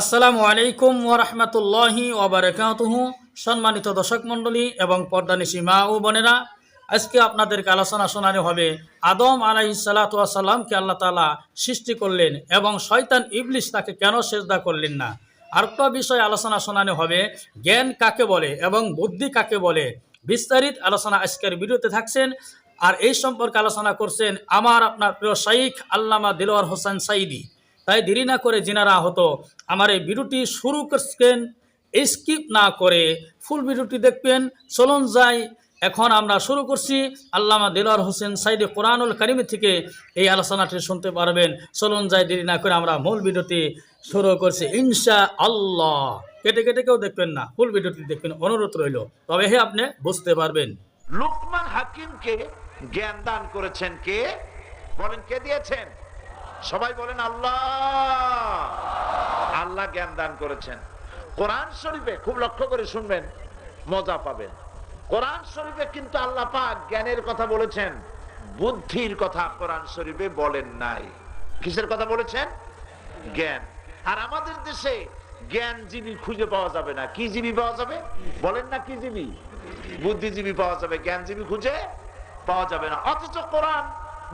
আসসালামু আলাইকুম ওয়া রাহমাতুল্লাহি ওয়া বারাকাতুহু। সম্মানিত দর্শক মণ্ডলী এবং পর্দানিশী মা ও বোনেরা, আজকে আপনাদেরকে আলোচনা শোনানো হবে আদম আলাইহিস সালাতু ওয়াস সালামকে আল্লাহ তাআলা সৃষ্টি করলেন এবং শয়তান ইবলিস তাকে কেন সেজদা করলেন না। আরেকটা বিষয় আলোচনা শোনানো হবে জ্ঞান কাকে বলে এবং বুদ্ধি কাকে বলে। বিস্তারিত আলোচনা আজকের ভিডিওতে থাকছেন। আর এই সম্পর্কে আলোচনা করছেন আমার আপনার প্রিয় শাইখ আল্লামা দিলওয়ার হোসেন সাইদি। তাই দেরি না করে যিনারা হতো আমার এই ভিডিওটি শুরু করছেন, স্কিপ না করে ফুল ভিডিওটি দেখবেন। চলুন যাই, এখন আমরা শুরু করছি। আল্লামা দিলওয়ার হোসেন সাইদি কোরআনুল কারিম থেকে এই আলোচনাটি শুনতে পারবেন। চলুন যাই, দেরি না করে আমরা মূল ভিডিওটি শুরু করছি ইনশা আল্লাহ। কেটে কেটে কেউ দেখবেন না, ফুল ভিডিওটি দেখবেন, অনুরোধ রইল, তবে হে আপনি বুঝতে পারবেন। লুকমান হাকিমকে জ্ঞান দান করেছেন কে? বলেন, কে দিয়েছেন? সবাই বলেন আল্লাহ। আল্লাহ জ্ঞান দান করেছেন। কোরআন শরীফে খুব লক্ষ্য করে শুনবেন, মজা পাবেন। কোরআন শরীফে কিন্তু আল্লাহ পাক জ্ঞানের কথা বলেছেন, বুদ্ধির কথা কোরআন শরীফে বলেন নাই। কিসের কথা বলেছেন? জ্ঞান। আর আমাদের দেশে জ্ঞানজীবী খুঁজে পাওয়া যাবে না। কি জীবী পাওয়া যাবে? বলেন না, কি জীবী? বুদ্ধিজীবী পাওয়া যাবে, জ্ঞানজীবী খুঁজে পাওয়া যাবে না। অথচ কোরআন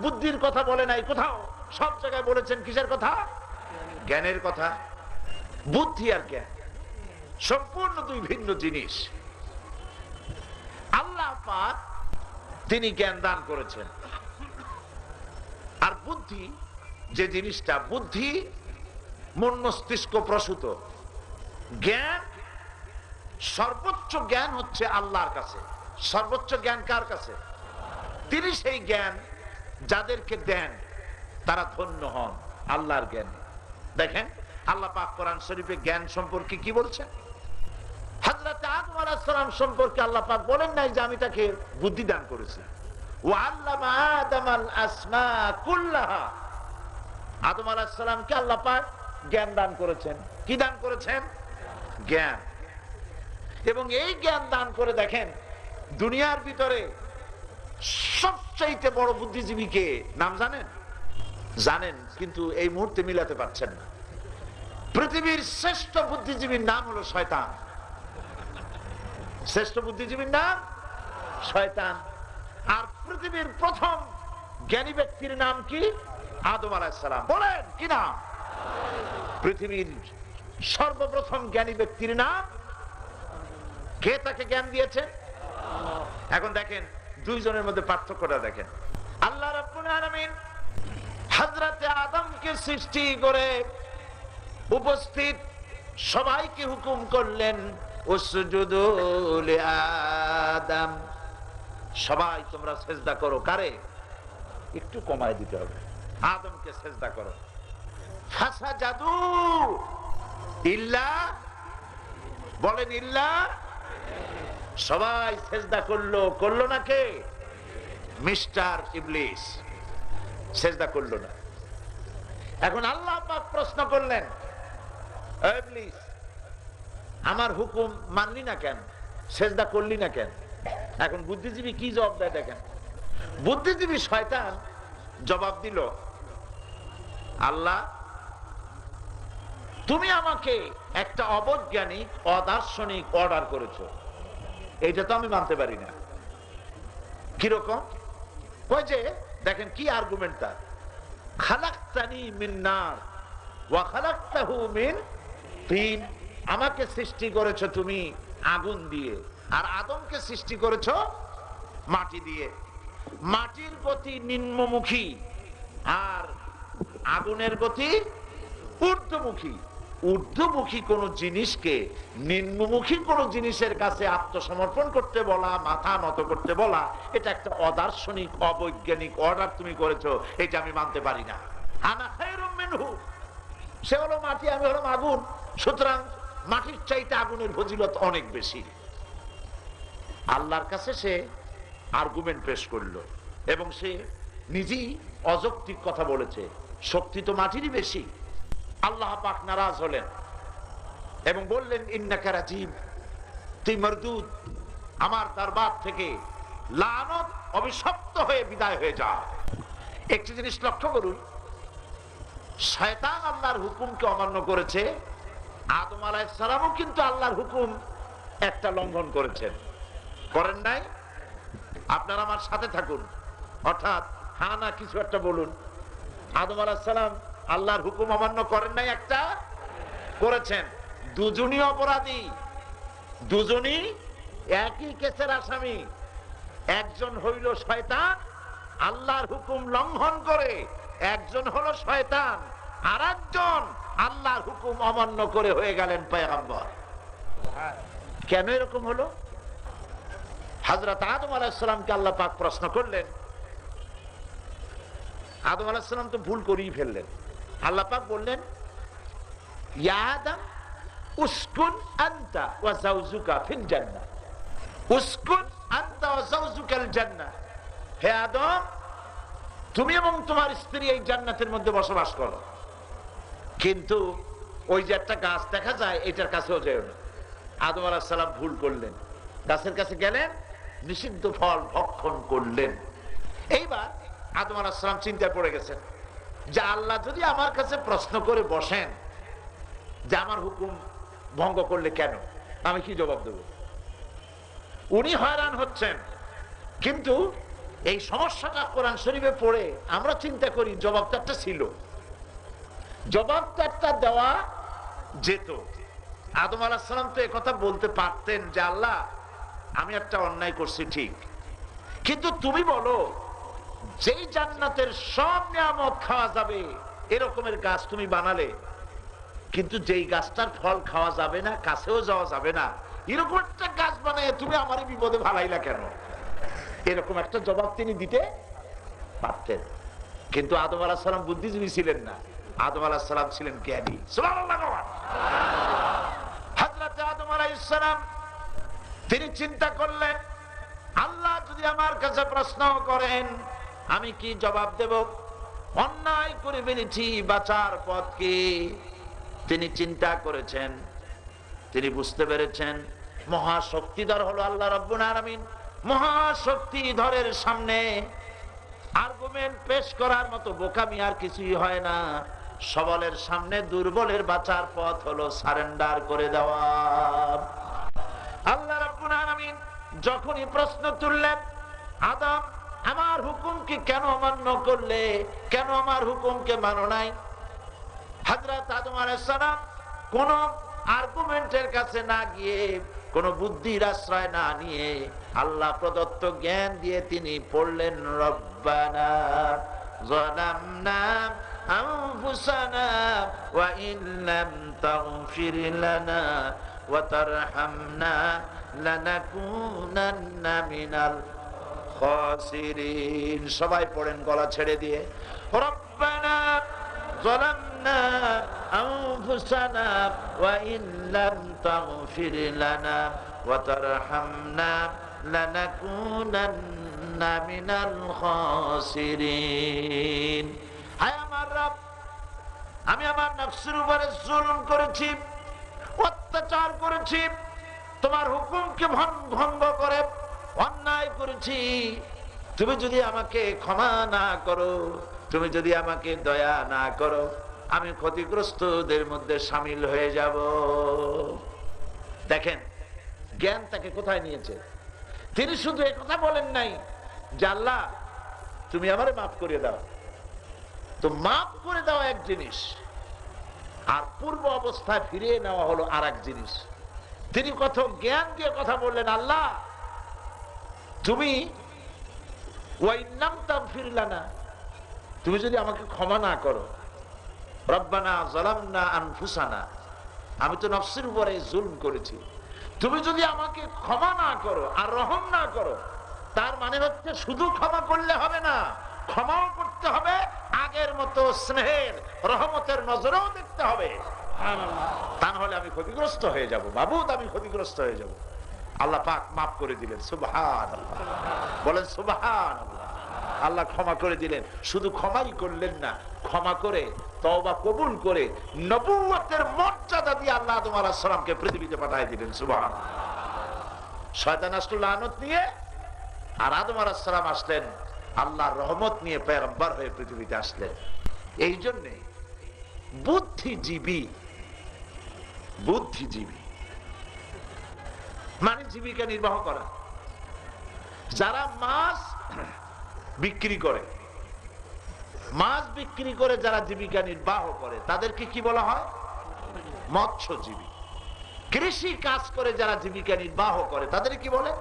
বুদ্ধির কথা বলে নাই কোথাও। সব জায়গায় বলেছেন কিসের কথা? জ্ঞানের কথা। বুদ্ধি আর জ্ঞান সম্পূর্ণ দুই ভিন্ন জিনিস। আল্লাহ পাক তিনি জ্ঞান দান করেছেন। আর বুদ্ধি যে জিনিসটা, বুদ্ধি মন মস্তিষ্ক প্রসূত। জ্ঞান, সর্বোচ্চ জ্ঞান হচ্ছে আল্লাহর কাছে। সর্বোচ্চ জ্ঞান কার কাছে? তিনি সেই জ্ঞান যাদেরকে দেন তারা ধন্য হন আল্লাহর জ্ঞান। দেখেন আল্লাহ পাক কোরআন শরীফে জ্ঞান সম্পর্কে কি বলছেন? হযরত আদম আলাইহিস সালাম সম্পর্কে আল্লাহ পাক বলেন নাই যে আমি তাকে বুদ্ধি দান করেছি। ওয়া আল্লামা আদামাল আসমা কুল্লাহা। আদম আলাইহিস সালামকে আল্লাহ পাক জ্ঞান দান করেছেন। কি দান করেছেন? জ্ঞান। এবং এই জ্ঞান দান করে দেখেন দুনিয়ার ভিতরে সবচাইতে বড় বুদ্ধিজীবী কে? নাম জানেন? জানেন, কিন্তু এই মুহূর্তে মিলাতে পারছেন না। পৃথিবীর শ্রেষ্ঠ বুদ্ধিজীবীর নাম হলো শয়তান। শ্রেষ্ঠ বুদ্ধিজীবীর নাম শয়তান। আর পৃথিবীর প্রথম জ্ঞানী ব্যক্তির নাম কি? আদম আলাইহিস সালাম। বলেন কি নাম? পৃথিবীর সর্বপ্রথম জ্ঞানী ব্যক্তির নাম কে? তাকে জ্ঞান দিয়েছে। এখন দেখেন দুইজনের মধ্যে পার্থক্যটা দেখেন। আল্লাহ রাব্বুল আলামিন হযরতে আদমকে সৃষ্টি করে উপস্থিত সবাইকে হুকুম করলেন উসজুদু লিআদম। সবাই তোমরা সিজদা করো। কারে? একটু কমায় দিতে হবে। আদমকে সিজদা করো। ফাসাজাদু ইল্লা, বলেন ইল্লা। সবাই সিজদা করলো। করলো না কে? মিস্টার ইবলিস সিজদা করলো না। এখন আল্লাহ পাক প্রশ্ন করলেন, ইবলিস আমার হুকুম মানলি না কেন? সিজদা করলি না কেন? এখন বুদ্ধিজীবী কি জবাব দেয় দেখেন। বুদ্ধিজীবী শয়তান জবাব দিল, আল্লাহ তুমি আমাকে একটা অবৈজ্ঞানিক অদার্শনিক অর্ডার করেছো, এইটা তো আমি মানতে পারি না। কিরকম? ওই যে দেখেন কি আর্গুমেন্ট তার, খালাকতানি মিন নার ওয়া খালাকতাহু মিন তিন। আমাকে সৃষ্টি করেছো তুমি আগুন দিয়ে, আর আদমকে সৃষ্টি করেছো মাটি দিয়ে। মাটির গতি নিম্নমুখী আর আগুনের গতি ঊর্ধ্বমুখী। ঊর্ধ্বমুখী কোন জিনিসকে নিম্নমুখী কোন জিনিসের কাছে আত্মসমর্পণ করতে বলা, মাথা নত করতে বলা, এটা একটা অদার্শনিক অবৈজ্ঞানিক অর্ডার তুমি করেছো, এটা আমি মানতে পারি না। আনা খায়রুম মিনহু, সে হলো মাটি, আমি হলাম আগুন, সুতরাং মাটির চাইতে আগুনের ফজিলত অনেক বেশি। আল্লাহর কাছে সে আর্গুমেন্ট পেশ করলো এবং সে নিজেই অযৌক্তিক কথা বলেছে। শক্তি তো মাটিরই বেশি। আল্লাহ পাক নারাজ হলেন এবং বললেন, ইন্নাকা রাজিম, তুই মরদুদ, আমার দরবার থেকে লানত অভিশপ্ত হয়ে বিদায় হয়ে যা। একটি জিনিস লক্ষ্য করুন, শয়তান আল্লাহর হুকুমকে অমান্য করেছে আদম আলাইহিস সালামও কিন্তু আল্লাহর হুকুম একটা লঙ্ঘন করেছেন, করেন নাই? আপনারা আমার সাথে থাকুন, অর্থাৎ হ্যাঁ না কিছু একটা বলুন। আদম আলাইহিস সালাম আল্লাহর হুকুম অমান্য করেন নাই? একটা করেছেন। দুজনই অপরাধী, দুজনই একই কেসের আসামি। একজন হইল শয়তান, আল্লাহর হুকুম লঙ্ঘন করে, একজন হলো শয়তান, আর একজন আল্লাহর হুকুম অমান্য করে হয়ে গেলেন পয়গম্বর। কেন এরকম হলো? হযরত আদম আলাইহিস সালামকে আল্লাহ পাক প্রশ্ন করলেন। আদম আলাইহিস সালাম তো ভুল করেই ফেললেন। আল্লাহ পাক বললেন, ইয়া আদম উসকুন আনতা ওয়া যাওজুকা ফিল জান্নাহ, উসকুন আনতা ওয়া যাওজুকাল জান্নাহ। হে আদম, তুমি এবং তোমার স্ত্রী এই জান্নাতের মধ্যে বসবাস করো, কিন্তু ওই যে একটা গাছ দেখা যায় এটার কাছেও যেও না। আদম আলাইহিস সালাম ভুল করলেন, গাছের কাছে গেলেন, নিষিদ্ধ ফল ভক্ষণ করলেন। এইবার আদম আলাইহিস সালাম চিন্তায় পড়ে গেছেন যে আল্লাহ যদি আমার কাছে প্রশ্ন করে বসেন যে আমার হুকুম ভঙ্গ করলে কেন, আমি কি জবাব দেব? উনি হয়রান হচ্ছেন, কিন্তু এই সমস্যাটা কোরআন শরীফে পড়ে আমরা চিন্তা করি জবাবটা একটা ছিল, জবাবটা একটা দেওয়া যেত। আদম আলাইহিস সালাম তো একথা বলতে পারতেন যে আল্লাহ আমি একটা অন্যায় করছি ঠিক, কিন্তু তুমি বলো যেই জান্নাতের সব নিয়ামত খাওয়া যাবে এরকমের গাছ তুমি বানালে, কিন্তু যেই গাছটার ফল খাওয়া যাবে না, কাছেও যাওয়া যাবে না, এরকম একটা গাছ বানায় তুমি আমারই বিপদে ভালাইলা কেন? এরকম একটা জবাব তিনি দিতে পারতেন, কিন্তু আদম আলাইহিস সালাম বুদ্ধিজীবী ছিলেন না, আদম আলাইহিস সালাম ছিলেন জ্ঞানী। সুবহানাল্লাহ। হযরত আদম আলাইহিস সালাম তিনি চিন্তা করলেন আল্লাহ যদি আমার কাছে প্রশ্ন করেন আমি কি জবাব দেব? অন্যায় করে ফেলেছি, বাঁচার পথ কি? তিনি চিন্তা করেছেন, তিনি বুঝতে পেরেছেন মহাশক্তিধর হলো আল্লাহ রাব্বুল আলামিন। মহাশক্তিধরের সামনে আর্গুমেন্ট পেশ করার মতো বোকামি আর কিছুই হয় না। সবলের সামনে দুর্বলের বাঁচার পথ হলো সারেন্ডার করে দেওয়া। আল্লাহ রাব্বুল আলামিন যখনই প্রশ্ন তুললেন, আদম আমার হুকুমকে কেন অমান্য করলে, কেন আমার হুকুমকে মানো নাই? হযরত আদম আলাইহিস সালাম কোন আর্গুমেন্টের কাছে না গিয়ে, কোন বুদ্ধির আশ্রয় না নিয়ে, আল্লাহ প্রদত্ত জ্ঞান দিয়ে তিনি পড়লেন রব্বানা যালামনা আনফুসানা ওয়া ইল্লাম তাগফির লানা ওয়া তারহামনা লানাকুনান্না মিনাল খাসিরিন। সবাই পড়েন গলা ছেড়ে দিয়ে, রব্বানা যালামনা আনফুসানা ওয়া ইল্লাম তাগফির লানা ওয়া তারহামনা লানাকুনান্না মিনাল খাসিরিন। হায় আমার রব, আমি আমার নফসের উপরে জুলুম করেছি, অত্যাচার করেছি, তোমার হুকুমকে ভঙ্গ করে অন্যায় করেছি। তুমি যদি আমাকে ক্ষমা না করো, তুমি যদি আমাকে দয়া না করো, আমি ক্ষতিগ্রস্তদের মধ্যে শামিল হয়ে যাব। দেখেন জ্ঞান তাকে কোথায় নিয়েছে। তিনি শুধু এই কথা বলেন নাই যে আল্লাহ তুমি আমারে মাফ করে দাও, তো মাফ করে দেওয়া এক জিনিস, আর পূর্ব অবস্থায় ফিরিয়ে নেওয়া হলো আর এক জিনিস। তিনি কত জ্ঞান দিয়ে কথা বললেন, আল্লাহ তুমি ওয়াইন্নাম তাগফির লানা, তুমি যদি আমাকে ক্ষমা না করো, রব্বানা যালামনা আনফুসানা, আমি তো নফসের উপরে জুলম করেছি, তুমি যদি আমাকে ক্ষমা না করো আর রহম না করো, তার মানে হচ্ছে শুধু ক্ষমা করলে হবে না, ক্ষমাও করতে হবে, আগের মতো স্নেহের রহমতের নজরেও দেখতে হবে, তা না হলে আমি ক্ষতিগ্রস্ত হয়ে যাব, মাবুদ আমি ক্ষতিগ্রস্ত হয়ে যাব। আল্লাহ পাক মাফ করে দিলেন, সুবহানাল্লাহ, বলেন সুবহানাল্লাহ। আল্লাহ ক্ষমা করে দিলেন, শুধু ক্ষমাই করলেন না, ক্ষমা করে তওবা কবুল করে নবুয়তের মর্যাদা দিয়ে আল্লাহ আদম আলাইহিস সালামকে পৃথিবীতে পাঠিয়ে দিলেন, সুবহানাল্লাহ। শয়তান আসলো লানত নিয়ে, আর আদম আলাইহিস সালাম আসলেন আল্লাহর রহমত নিয়ে, পয়গম্বর হয়ে পৃথিবীতে আসলেন। এই জন্যে বুদ্ধিজীবী বুদ্ধিজীবী মানে জীবিকা নির্বাহ করা। যারা মাছ বিক্রি করে, মাছ বিক্রি করে যারা জীবিকা নির্বাহ করে তাদেরকে কি বলা হয়? মৎস্যজীবী। কৃষি কাজ করে যারা জীবিকা নির্বাহ করে তাদের কি বলে?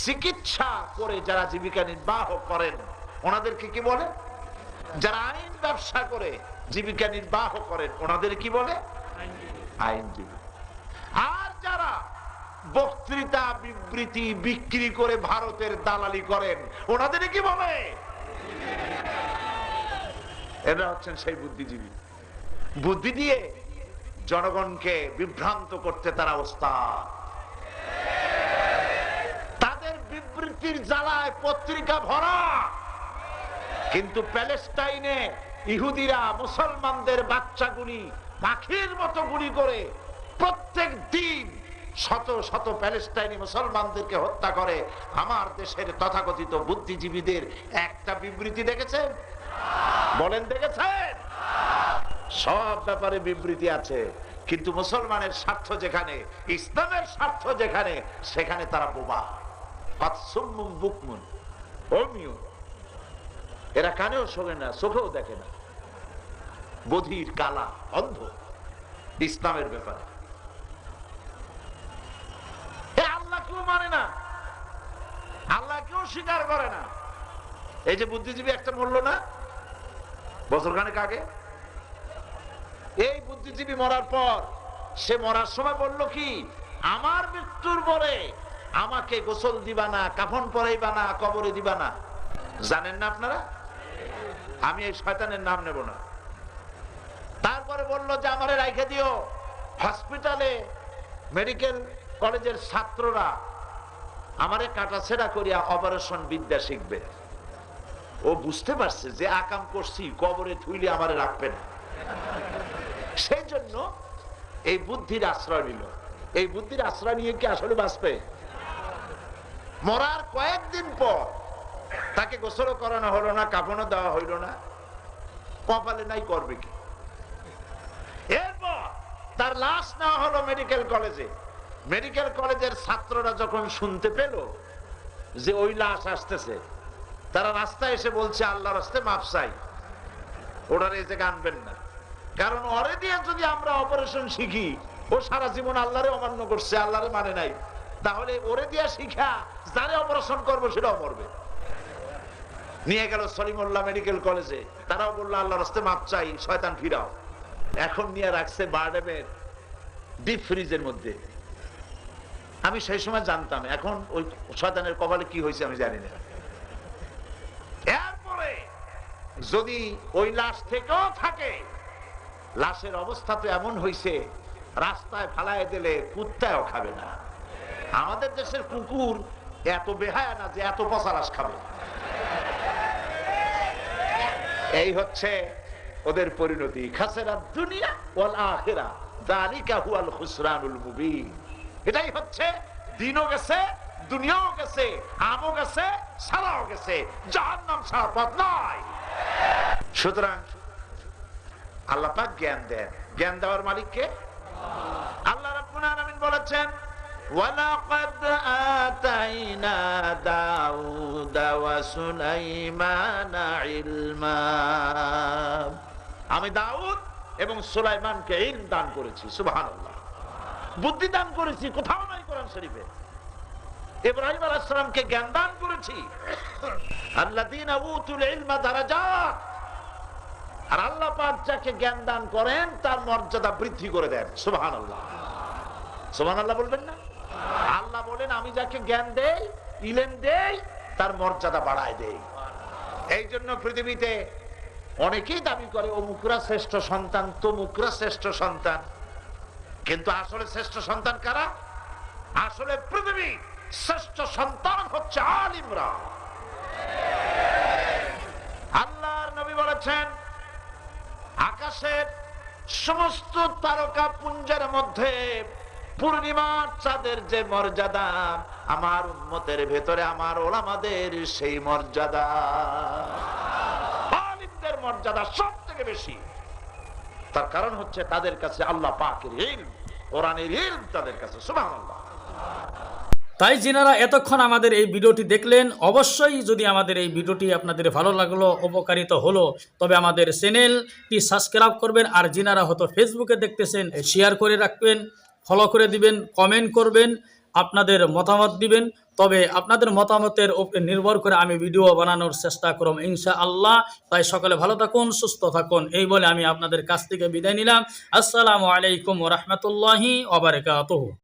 চিকিৎসা করে যারা জীবিকা নির্বাহ করেন ওনাদেরকে কি বলে? যারা আইন ব্যবসা করে জীবিকা নির্বাহ করেন ওনাদের কি বলে? আইনজীবী। আর যারা বক্তৃতা বিবৃতি বিক্রি করে ভারতের দালালি করেন ওনাদের কি বলে? এরা হচ্ছেন সেই বুদ্ধিজীবী। বুদ্ধি দিয়ে জনগণকে বিভ্রান্ত করতে তারা ওস্তাদ। তাদের বিবৃতির জ্বালায় পত্রিকা ভরা, কিন্তু প্যালেস্টাইনে ইহুদিরা মুসলমানদের বাচ্চাগুলি পাখির মতো গুলি করে প্রত্যেক দিন শত শত প্যালেস্টাইনি মুসলমানদেরকে হত্যা করে। আমার দেশের তথাকথিত বুদ্ধিজীবীদের একটা বিবৃতি দেখেছেন? বলেন দেখেছেন? সব ব্যাপারে বিবৃতি আছে, কিন্তু মুসলমানের স্বার্থ যেখানে, ইসলামের স্বার্থ যেখানে, সেখানে তারা বোবা। এরা কানেও শোনে না, চোখেও দেখে না, বধির, কালা, অন্ধ ইসলামের ব্যাপারে। আল্লাহ কেউ মানে না, আল্লাহ কেউ স্বীকার করে না। এই যে বুদ্ধিজীবী একটা মরল না বছরখানেক আগে, এই বুদ্ধিজীবী মরার পর সে মরার সময় বলল কি, আমার মৃত্যুর পরে আমাকে গোসল দিবা না, কাফন পরাইবা না, কবরে দিবা না। জানেন না আপনারা? আমি এই শয়তানের নাম নেব না। তারপরে বলল যে আমারে রাইখে দিও হসপিটালে, মেডিকেল কলেজের ছাত্ররা আমারে কাটাছেড়া করিয়া অপারেশন বিদ্যা শিখবে। ও বুঝতে পারছে যে আকাম করছি, কবরে থুইলে আমারে রাখবে না, সেই জন্য এই বুদ্ধির আশ্রয় নিল। এই বুদ্ধির আশ্রয় নিয়ে কি আসলে বাঁচবে? মরার কয়েকদিন পর তাকে গোসল করানো হলো না, কাফনও দেওয়া হইল না, কপালে নাই, করবে কি? এরপর তার লাশ নেওয়া হলো মেডিকেল কলেজে। মেডিকেল কলেজের ছাত্ররা যখন শুনতে পেল যে ওই লাশ আসতেছে, তারা রাস্তায় এসে বলছে আল্লাহর রাস্তায় মাপ চাই, ওনার এই জায়গা আনবেন না। কারণ ওরে দিয়ে যদি আমরা অপারেশন শিখি, ও সারা জীবন আল্লাহরে অমান্য করছে, আল্লাহরে মানে নাই, তাহলে ওরে দিয়া শিখা যারে অপারেশন করবো সেটাও মরবে। নিয়ে গেল সলিমুল্লাহ মেডিকেল কলেজে, তারাও বললো আল্লাহর রাস্তায় মাপ চাই, শয়তান ফিরাও। এখন নিয়ে রাখছে বারডেমের ডিপ ফ্রিজের মধ্যে। আমি সেই সময় জানতাম, এখন ওই শয়তানের কপালে কি হয়েছে আমি জানি না। এরপরে যদি ওই লাশ থেকেও থাকে, লাশের অবস্থা তো এমন হয়েছে রাস্তায় ফালায় দিলে কুত্তাও খাবে না। আমাদের দেশের কুকুর এত বেহায়া না যে এত পচা লাশ খাবে। এই হচ্ছে ওদের পরিণতি। খাসেরা দুনিয়া ওয়াল আখিরা যালিকা হুয়াল খুসরানুল মুবিন। এটাই হচ্ছে, দিনও গেছে, দুনিয়াও গেছে, আমও গেছে, সারাও গেছে, জাহান্নাম ছাড়া পথ নাই। সুতরাং আল্লাহ পাক জ্ঞান দেন, জ্ঞান দেওয়ার মালিক কে? আল্লাহ রাব্বুল আলামিন বলেছেন ওয়ালাকাদ আতাইনা দাউদা ওয়া সুলাইমানা ইলমা। আমি দাউদ এবং সুলাইমানকে ইলম দান করেছি। সুবহানাল্লাহ। বুদ্ধি দান করেছি, কোথাও নাই কোরআন শরীফে। ইব্রাহিম আলাইহিস সালামকে জ্ঞান দান করেছি। আল্লাযীনা উতুল ইলমা দারাজাত। আর আল্লাহ পাক যাকে জ্ঞান দান করেন তার মর্যাদা বৃদ্ধি করে দেন। সুবহানাল্লাহ। সুবহানাল্লাহ বলবেন না? আল্লাহ বলেন আমি যাকে জ্ঞান দেই, ইলম দেই, তার মর্যাদা বাড়ায় দেই। এই জন্য পৃথিবীতে অনেকেই দাবি করে অমুকরা শ্রেষ্ঠ সন্তান, তমুকরা শ্রেষ্ঠ সন্তান, কিন্তু আসলে শ্রেষ্ঠ সন্তান কারা? আসলে পৃথিবী শ্রেষ্ঠ সন্তান হচ্ছে আলিমরা। আল্লাহর নবী বলেছেন আকাশের সমস্ত তারকা পুঞ্জের মধ্যে পূর্ণিমার চাঁদের যে মর্যাদা, আমার উম্মতের ভেতরে আমার ওলামাদের সেই মর্যাদা, আলিমদের মর্যাদা সব থেকে বেশি। তার কারণ হচ্ছে তাদের কাছে আল্লাহ পাকের ইলম, কোরআনের ইলম তাদের কাছে। সুবহানাল্লাহ। তাই যিনারা এতক্ষণ আমাদের এই ভিডিওটি দেখলেন, অবশ্যই যদি আমাদের এই ভিডিওটি আপনাদের ভালো লাগলো, উপকারিত হলো, তবে আমাদের চ্যানেলটি সাবস্ক্রাইব করবেন। আর যিনারা হয়তো ফেসবুকে দেখতেছেন, শেয়ার করে রাখবেন, ফলো করে দিবেন, কমেন্ট করবেন, আপনাদের মতামত দিবেন। তবে আপনাদের মতামতের উপরে নির্ভর করে আমি ভিডিও বানানোর চেষ্টা করব ইনশাআল্লাহ। তাই সকলে ভালো থাকুন, সুস্থ থাকুন, এই বলে আমি আপনাদের কাছ থেকে বিদায় নিলাম। আসসালামু আলাইকুম ওয়া রাহমাতুল্লাহি ওয়া বারাকাতুহু।